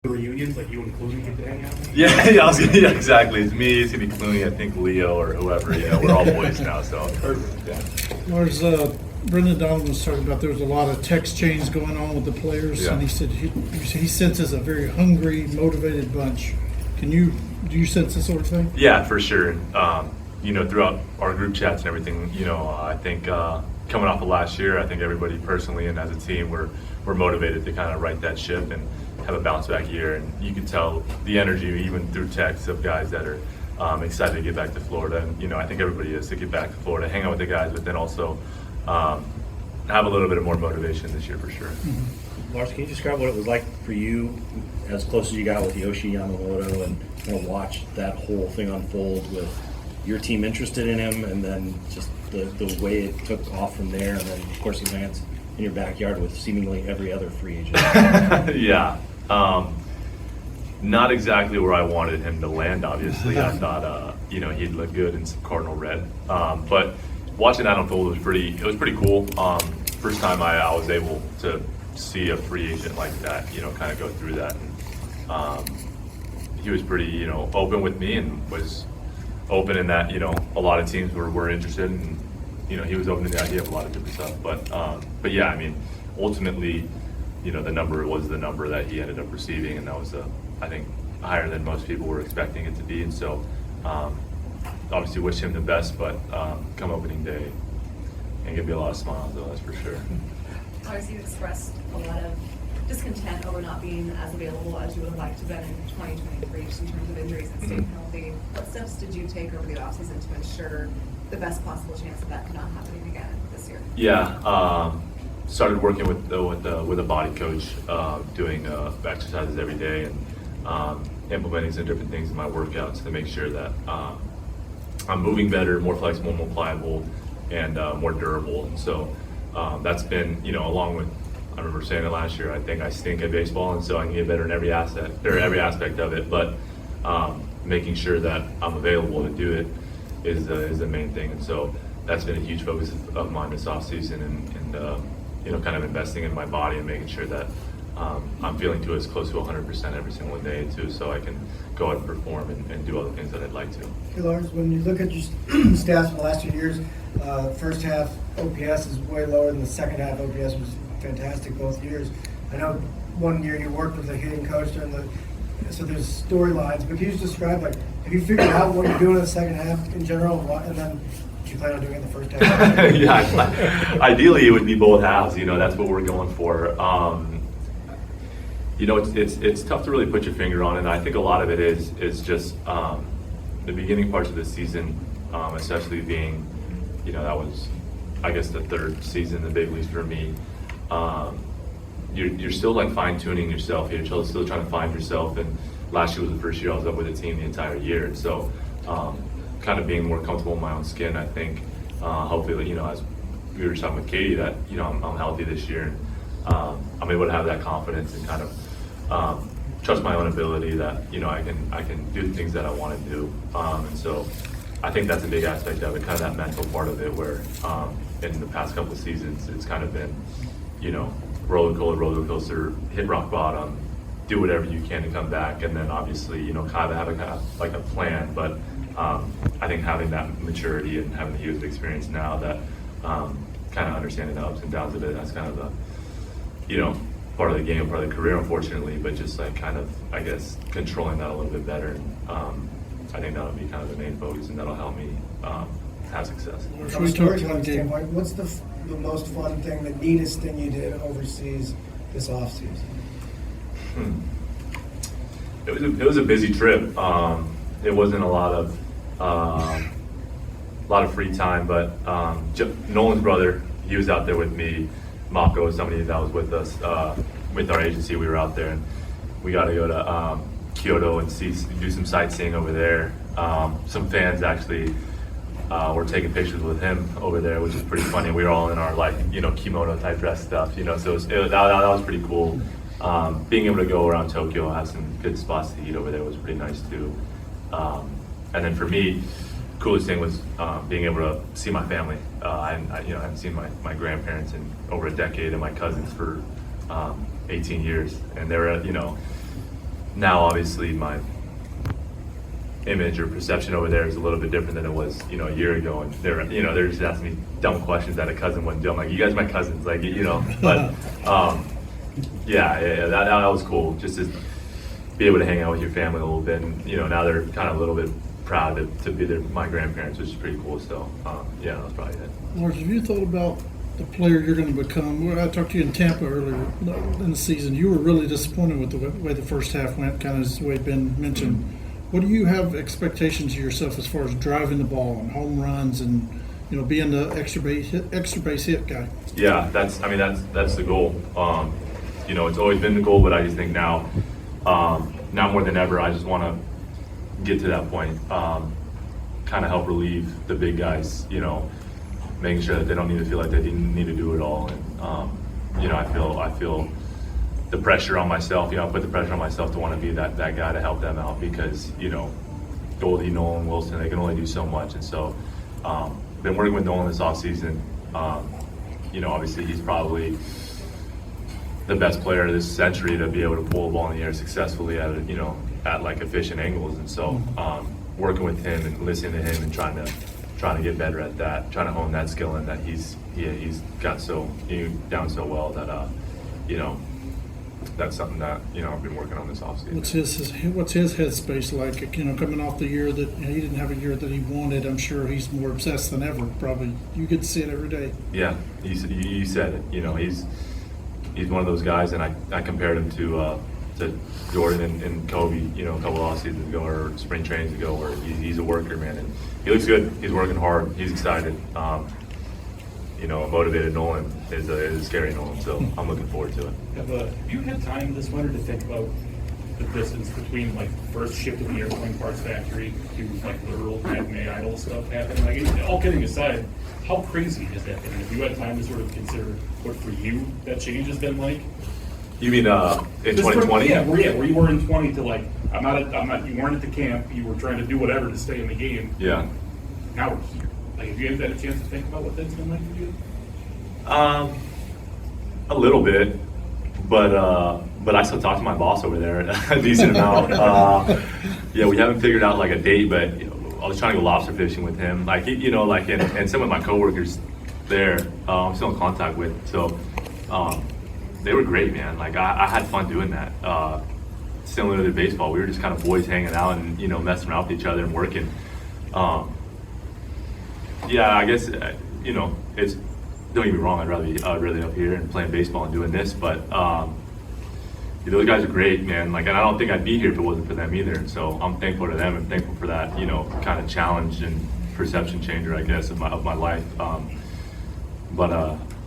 reunions, like you and Clooney get to hang out? Yeah, exactly. It's me, it's gonna be Clooney, I think Leo or whoever. We're all boys now, so perfect. Yeah. Lars, Brendan Donovan was talking about there was a lot of text chains going on with the players, Yeah. and he said he senses a very hungry, motivated bunch. Do you sense this sort of thing? Yeah, for sure. Throughout our group chats and everything, I think coming off of last year, I think everybody personally and as a team, we're motivated to kind of right that ship and have a bounce back year. And you can tell the energy even through texts of guys that are excited to get back to Florida. And I think everybody is to get back to Florida, hang out with the guys, but then also have a little bit of more motivation this year for sure. Mm-hmm. Lars, can you describe what it was like for you as close as you got with Yoshi Yamamoto and watch that whole thing unfold with your team interested in him and then just the way it took off from there, and then of course he lands in your backyard with seemingly every other free agent? Yeah. Not exactly where I wanted him to land, obviously. I thought, he'd look good in some Cardinal red. But watching that unfold was pretty cool. First time I was able to see a free agent like that, kind of go through that. And, he was pretty, open with me and was open in that, a lot of teams were interested, and, he was open to the idea of a lot of different stuff. But yeah, I mean, ultimately, the number was the number that he ended up receiving, and that was, I think, higher than most people were expecting it to be. And so, obviously wish him the best, but come opening day, and give me a lot of smiles, though, that's for sure. Obviously, you expressed a lot of discontent over not being as available as you would have liked to have been in 2023, just in terms of injuries and staying healthy. What steps did you take over the offseason to ensure the best possible chance of that not happening again this year? Yeah, started working with a body coach, doing exercises every day, and implementing some different things in my workouts to make sure that I'm moving better, more flexible, more pliable, and more durable. And so that's been, along with, I remember saying it last year, I think I stink at baseball, and so I can get better in every aspect of it. But making sure that I'm available to do it is the main thing. And so that's been a huge focus of mine this offseason, and kind of investing in my body and making sure that I'm feeling to as close to 100% every single day too, so I can go out and perform and do all the things that I'd like to. Hey Lars, when you look at your stats from the last 2 years, first half OPS is way lower than the second half. OPS was fantastic both years. I know one year you worked with a hitting coach so there's storylines, but can you just describe, have you figured out what you're doing in the second half in general, and then do you plan on doing it in the first half? Yeah, ideally it would be both halves. That's what we're going for. It's tough to really put your finger on it. And I think a lot of it is just the beginning parts of the season, especially being, that was, I guess, the third season in the big leagues for me. You're still fine tuning yourself. You're still trying to find yourself. And last year was the first year I was up with the team the entire year. And so, kind of being more comfortable in my own skin, I think, hopefully, as we were talking with Katie, that I'm healthy this year, and I'm able to have that confidence and kind of trust my own ability that I can do the things that I want to do. And so I think that's a big aspect of it, kind of that mental part of it, where in the past couple of seasons it's kind of been roller coaster, hit rock bottom, do whatever you can to come back, and then obviously kind of like a plan. But I think having that maturity and having the years of experience now, that kind of understanding the ups and downs of it, that's kind of the part of the game, part of the career, unfortunately, but just kind of, I guess, controlling that a little bit better. And I think that'll be kind of the main focus, and that'll help me have success. From a storytelling standpoint, what's the most fun thing, the neatest thing you did overseas this offseason? It was a busy trip. It wasn't a lot of free time, but Nolan's brother, he was out there with me. Mako was somebody that was with us with our agency. We were out there, and we got to go to Kyoto and do some sightseeing over there. Some fans actually were taking pictures with him over there, which is pretty funny. We were all in our kimono type dress stuff, so that was pretty cool. Being able to go around Tokyo, have some good spots to eat over there was pretty nice too. And then for me, coolest thing was being able to see my family. I hadn't seen my grandparents in over a decade, and my cousins for 18 years, and they were now obviously my image or perception over there is a little bit different than it was, a year ago. And they're just asking me dumb questions that a cousin wouldn't do. I'm like, you guys are my cousins, like, but that was cool, just to be able to hang out with your family a little bit. And, now they're kind of a little bit proud to be my grandparents, which is pretty cool. So, that was probably it. Lars, have you thought about the player you're going to become? Well, I talked to you in Tampa earlier in the season. You were really disappointed with the way the first half went, kind of as the way Ben mentioned. What do you have expectations of yourself as far as driving the ball and home runs and being the extra base hit guy? Yeah, that's the goal. It's always been the goal, but I just think now more than ever, I just want to get to that point. Kind of help relieve the big guys. Making sure that they don't need to feel like they need to do it all. And I feel the pressure on myself. I put the pressure on myself to want to be that guy to help them out, because Goldie, Nolan, Wilson, they can only do so much. And so been working with Nolan this offseason. Obviously he's probably the best player of this century to be able to pull a ball in the air successfully at like efficient angles. And so working with him and listening to him and trying to get better at that, trying to hone that skill, and that he's got down so well that that's something that I've been working on this offseason. What's his headspace like? Coming off the year that he didn't have a year that he wanted, I'm sure he's more obsessed than ever. Probably you get to see it every day. Yeah, you said it. He's one of those guys, and I compared him to Jordan and Kobe, a couple off seasons ago or spring trainings ago, where he's a worker, man, and he looks good. He's working hard. He's excited. A motivated Nolan is a scary Nolan, so I'm looking forward to it. Have you had time this winter to think about the distance between like first shift of the airplane parts factory to like literal May Idol stuff happening? Like, all kidding aside, how crazy has that been? Have you had time to sort of consider what for you that change has been like? You mean in 2020? Yeah, where you were in 20 to like, I'm not. You weren't at the camp. You were trying to do whatever to stay in the game. Yeah. Now we're here. Like, have you had a chance to think about what that's been like for you? A little bit, but I still talk to my boss over there a decent amount. We haven't figured out like a date, but I was trying to go lobster fishing with him, and some of my coworkers there, I'm still in contact with. So they were great, man. Like I had fun doing that. Similar to baseball, we were just kind of boys hanging out and messing around with each other and working. I guess it's, don't get me wrong, I'd rather be up here and playing baseball and doing this, but those guys are great, man. Like, and I don't think I'd be here if it wasn't for them either. And so I'm thankful to them and thankful for that, kind of challenge and perception changer, I guess, of my life. But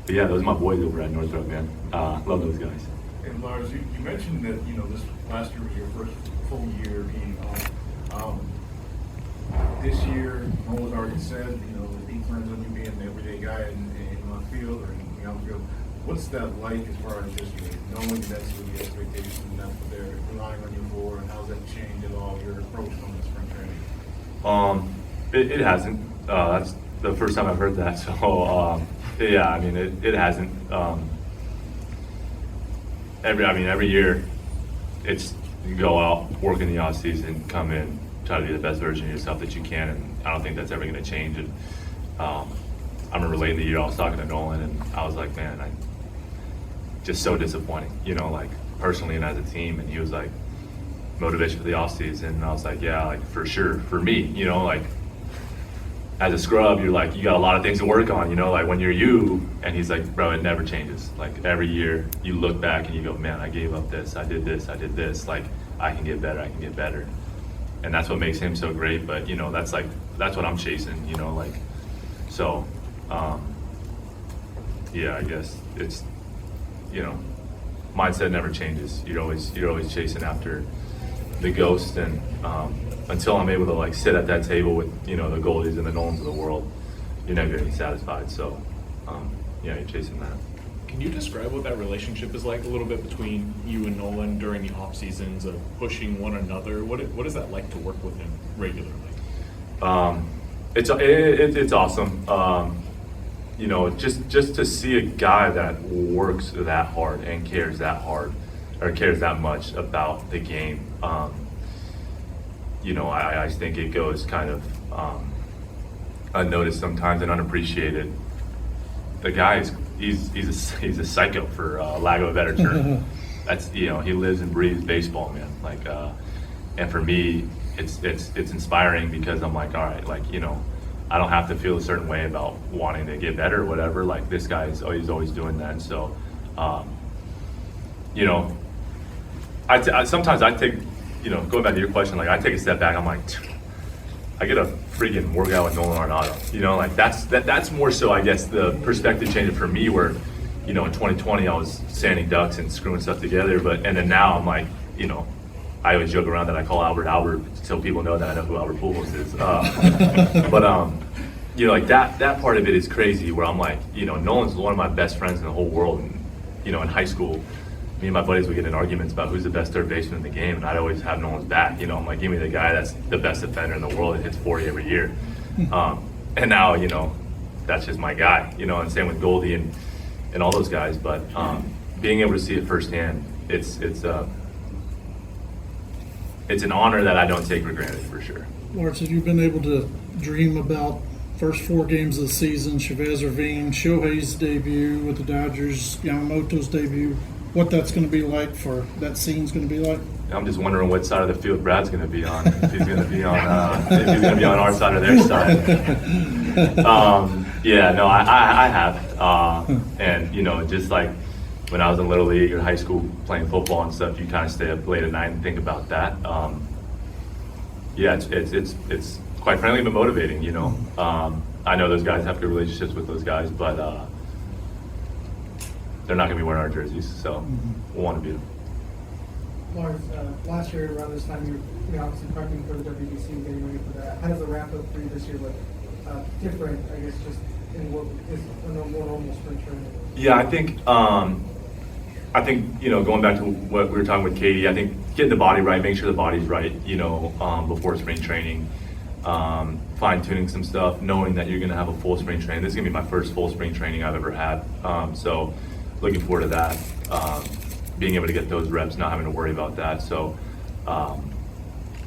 yeah, those are my boys over at Northrop, man. Love those guys. And Lars, you mentioned that this last year was your first full year being on. This year, Nolan's already said, he plans on you being the everyday guy in left field or in the outfield. What's that like as far as just knowing that's what the expectation and that's what they're relying on you for, and how's that changed at all your approach from the spring training? It hasn't. That's the first time I've heard that. So it hasn't. Every year, it's you go out, work in the off season, come in, try to be the best version of yourself that you can, and I don't think that's ever going to change. And I remember late in the year I was talking to Nolan, and I was like, man, just so disappointing, like personally and as a team. And he was like, motivation for the off season. And I was like, yeah, like for sure, for me, like as a scrub, you're like, you got a lot of things to work on, like when you're you. And he's like, bro, it never changes. Like every year you look back and you go, man, I gave up this, I did this, like I can get better. And that's what makes him so great. But that's what I'm chasing, so I guess it's mindset never changes. You're always chasing after the ghost, and until I'm able to sit at that table with the Goldies and the Nolans of the world, you're never gonna be satisfied. So you're chasing that. Can you describe what that relationship is like a little bit between you and Nolan during the off seasons of pushing one another? What is that like to work with him regularly? It's awesome. Just to see a guy that works that hard and cares that hard or cares that much about the game. You know, I think it goes kind of unnoticed sometimes and unappreciated. The guy he's a psycho, for lack of a better term. That's, you know, he lives and breathes baseball, man. Like, and for me, it's inspiring, because I'm like, all right, like, you know, I don't have to feel a certain way about wanting to get better or whatever. Like, this guy is always doing that. So, you know, sometimes I take, you know, going back to your question, like, I take a step back. I'm like, I get a freaking workout with Nolan Arenado. You know, like, that's more so, I guess, the perspective change for me, where, you know, in 2020 I was sanding ducks and screwing stuff together, and then now I'm like, you know, I always joke around that I call Albert, so people know that I know who Albert Pujols is. But you know, like, that part of it is crazy, where I'm like, you know, Nolan's one of my best friends in the whole world. And, you know, in high school, me and my buddies would get in arguments about who's the best third baseman in the game, and I'd always have Nolan's back. You know, I'm like, give me the guy that's the best defender in the world that hits 40 every year. And now, you know, that's just my guy. You know, and same with Goldie and all those guys. But being able to see it firsthand, it's an honor that I don't take for granted, for sure. Lars, have you been able to dream about first 4 games of the season, Chavez Ravine, Shohei's debut with the Dodgers, Yamamoto's debut, what that's going to be like, for that scene's going to be like? I'm just wondering what side of the field Brad's going to be on. If he's going to be on, if he's going to be on our side or their side. Yeah, no, I have, and, you know, just like when I was in Little League or high school playing football and stuff, you kind of stay up late at night and think about that. Yeah, it's quite frankly but motivating, you know. I know those guys have good relationships with those guys, but they're not going to be wearing our jerseys, so we'll want to beat them. Lars, last year around this time, you were obviously prepping for the WBC and getting ready for that. How does the wrap up for you this year look different, I guess, just in what is a more normal spring training? Yeah, I think, you know, going back to what we were talking with Katie, I think getting the body right, make sure the body's right, you know, before spring training, fine-tuning some stuff, knowing that you're going to have a full spring training. This is going to be my first full spring training I've ever had, so looking forward to that, being able to get those reps, not having to worry about that. So,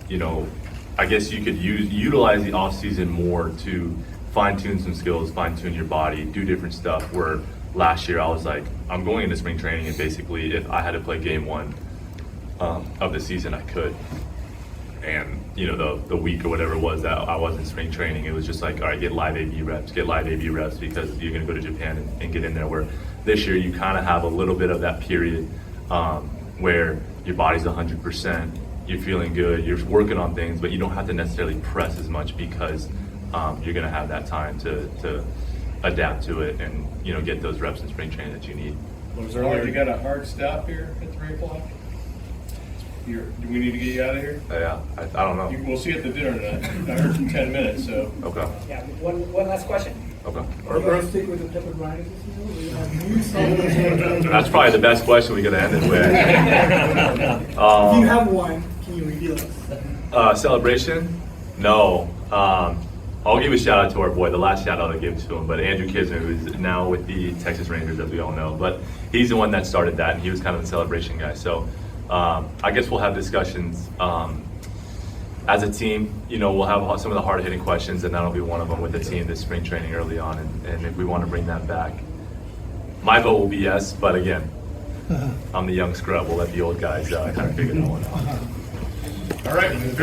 you know, I guess you could utilize the off-season more to fine-tune some skills, fine-tune your body, do different stuff, where last year I was like, I'm going into spring training, and basically if I had to play game 1 of the season, I could. And, you know, the week or whatever it was that I was in spring training, it was just like, all right, get live AB reps, because you're going to go to Japan and get in there. Where this year you kind of have a little bit of that period where your body's 100%, you're feeling good, you're working on things, but you don't have to necessarily press as much, because you're going to have that time to adapt to it and, you know, get those reps in spring training that you need. You got a hard stop here at 3 o'clock? Do we need to get you out of here? Yeah, I don't know. We'll see you at the dinner tonight. I heard from 10 minutes, so. Okay. Yeah, one last question. Okay. Are you going to stick with the Pepper Riders this year? Or you have That's probably the best question we could have ended with. If you have one, can you reveal it? Celebration? No. I'll give a shout out to our boy, the last shout out I gave to him, but Andrew Kisner, who's now with the Texas Rangers, as we all know. But he's the one that started that, and he was kind of the celebration guy. So I guess we'll have discussions as a team. You know, we'll have some of the hard-hitting questions, and that'll be one of them with the team this spring training early on. And if we want to bring that back, my vote will be yes. But again, I'm the young scrub. We'll let the old guys kind of figure that one out. All right.